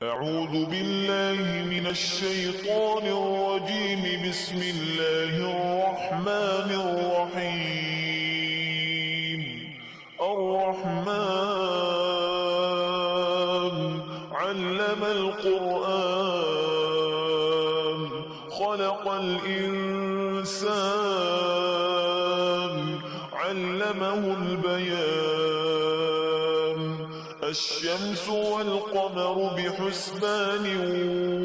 أعوذ بالله من الشيطان الرجيم. بسم الله الرحمن الرحيم. الرحمن علم القرآن خلق الإنسان علمه البيان. الشمس والقمر بحسبان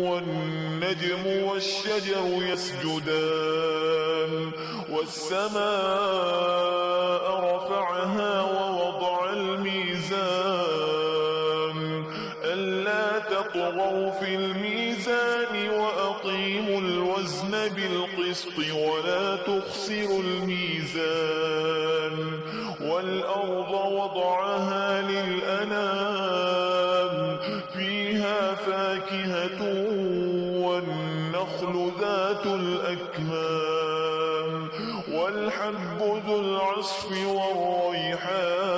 والنجم والشجر يسجدان. والسماء رفعها ووضع الميزان ألا تطغوا في الميزان وأقيموا الوزن بالقسط ولا تخسروا الميزان. والأرض وضعها للأنام فيها فاكهة والنخل ذات الأكمام والحب ذو العصف والريحان.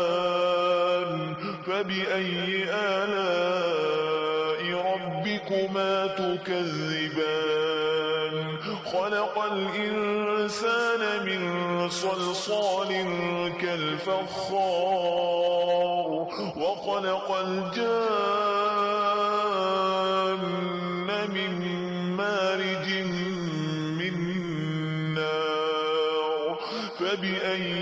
فبأي آلاء ربكما تكذبان؟ خلق الإنسان من صلصال كالفخار وخلق الجان من مارج من نار. فبأي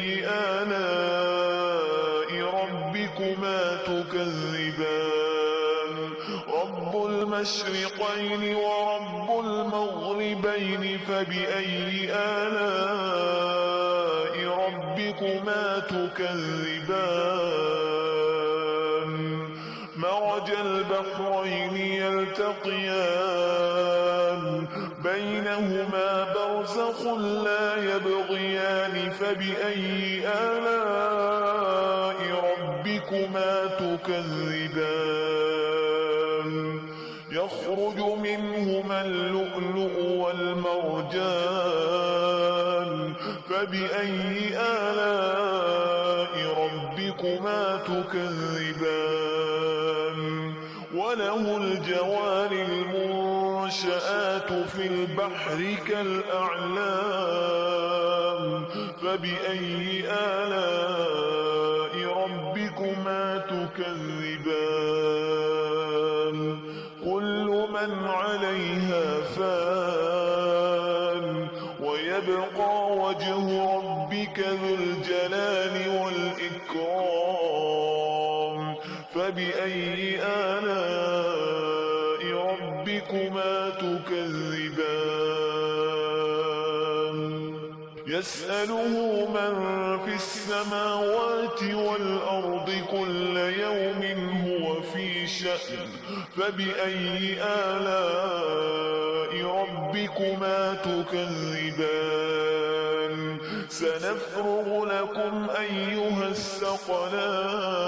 آلاء ربكما تكذبان؟ رب المشرقين ورب المغربين. فبأي آلاء ربكما تكذبان؟ مرج البحرين يلتقيان بينهما برزخ لا يبغيان. فبأي آلاء ربكما تكذبان؟ يخرج منهما اللؤلؤ والمرجان. فبأي آلاء ربكما تكذبان؟ وله الجوار المنشآت في البحر كالأعلام. فبأي آلاء ربكما تكذبان؟ كل من عليها فان ويبقى وجه ربك ذو الجلال والإكرام. فبأي آلاء ربكما تكذبان؟ يسأله من في السماوات والأرض كل يوم هو في شأن. فبأي آلاء ربكما تكذبان؟ سنفرغ لكم أيها الثقلان.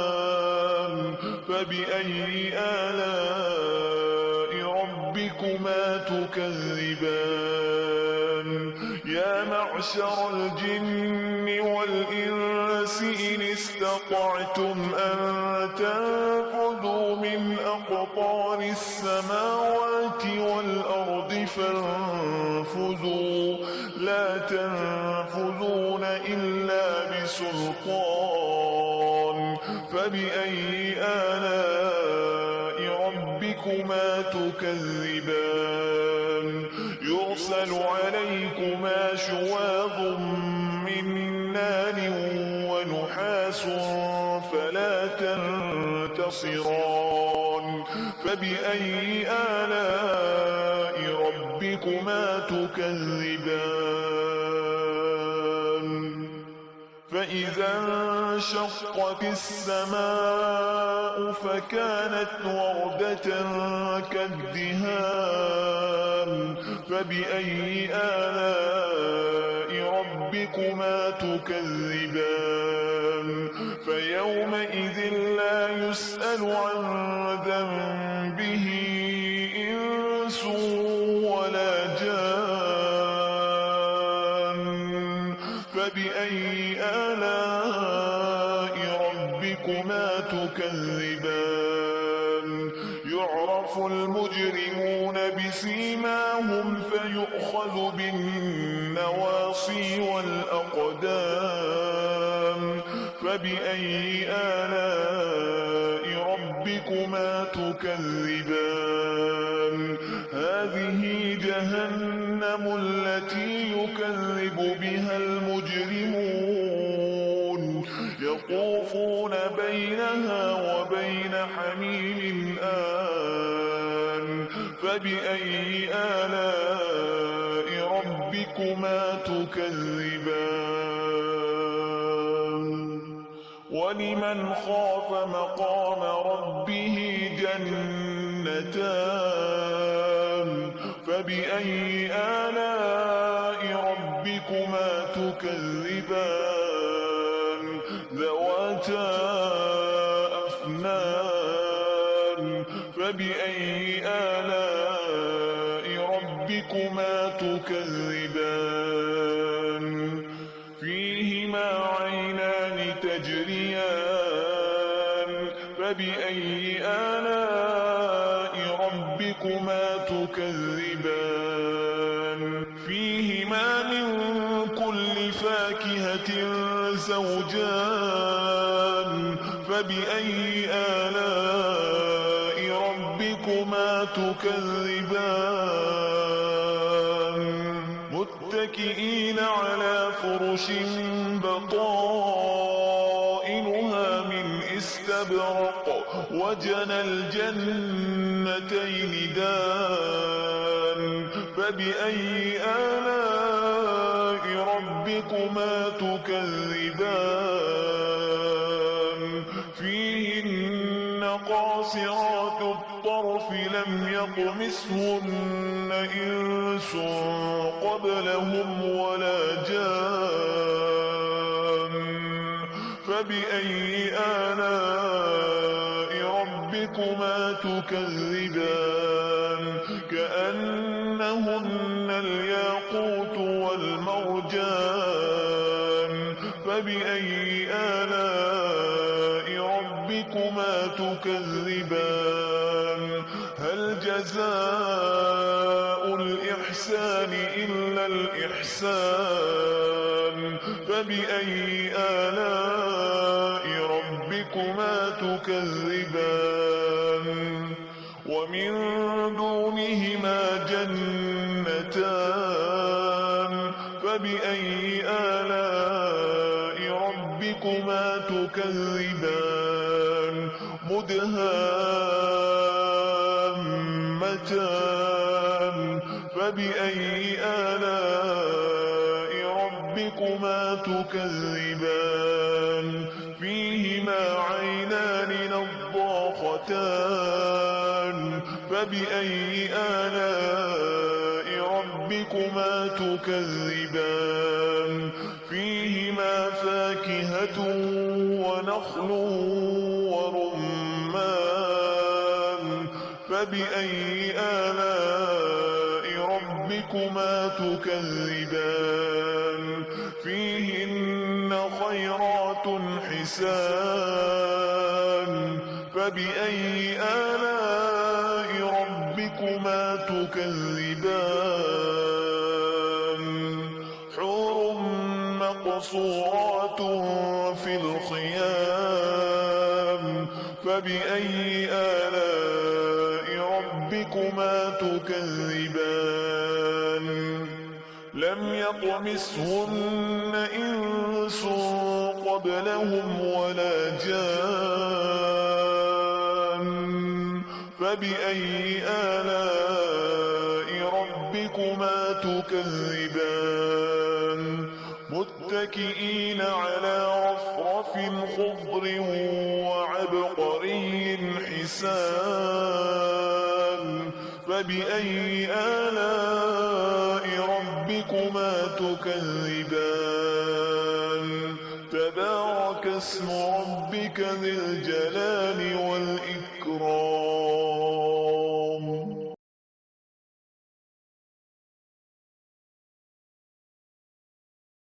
فبأي آلاء ربكما تكذبان؟ يا معشر الجن والإنس إن استطعتم أن تنفذوا من أقطار السماوات والأرض فانفذوا لا تنفذون إلا بسلطان. فبأي آلاء ربكما تكذبان؟ يرسل عليكما شواظ من نار ونحاس فلا تنتصران. فبأي آلاء ربكما تكذبان؟ فإذا انشقت السماء فكانت وردة كالدهان. فبأي آلاء ربكما تكذبان؟ فيومئذ لا يسأل عن ذنبه إنس ولا جان. فبأي آلاء ربكما تكذبان؟ يعرف يعرف المجرمون بسيماهم فيؤخذ بالنواصي والأقدام فبأي آلاء ربكما تكذبان هذه جهنم التي يكذب بها المجرمون يطوفون بينها وبين حميم آن فبأي آلاء ربكما تكذبان ولمن خاف مقام ربه جنتان فبأي آلاء ربكما تكذبان ذواتا أفنان فبأي آلاء ربكما تكذبان فيهما عينان تجريان فبأي آلاء ربكما تكذبان فيهما من كل فاكهة زوجان فبأي آلاء ربكما تكذبان متكئين على فرش بطائنها من استبرق وجنى الجنتين دان فبأي آلاء ربكما تكذبان فيهن قاصرات الطرف لم يطمثهن إنس قبلهم ولا جان فبأي آلاء ربكما تكذبان كأنهن الياقوت والمرجان فبأي آلاء ربكما تكذبان هل جزاء الإحسان إلا الإحسان فبأي آلاء ربكما تكذبان ومن دونهما جنتان فبأي آلاء ربكما تكذبان مدهامتان فبأي آلاء ربكما تكذبان فيهما عينان نضاختان فبأي آلاء ربكما تكذبان فيهما فاكهة ونخل ورمان فبأي آلاء ربكما تكذبان فيهن خيرات حسان فبأي آلاء ربكما تكذبان حور مقصورات في الخيام فبأي آلاء ربكما تكذبان لم يطمثهن إنس قبلهم ولا جان فبأي آلاء ربكما تكذبان متكئين على رفرف خضر وعبقري حسان فبأي آلاء ربكما تكذبان تبارك اسم ربك ذي الجلال والإكرام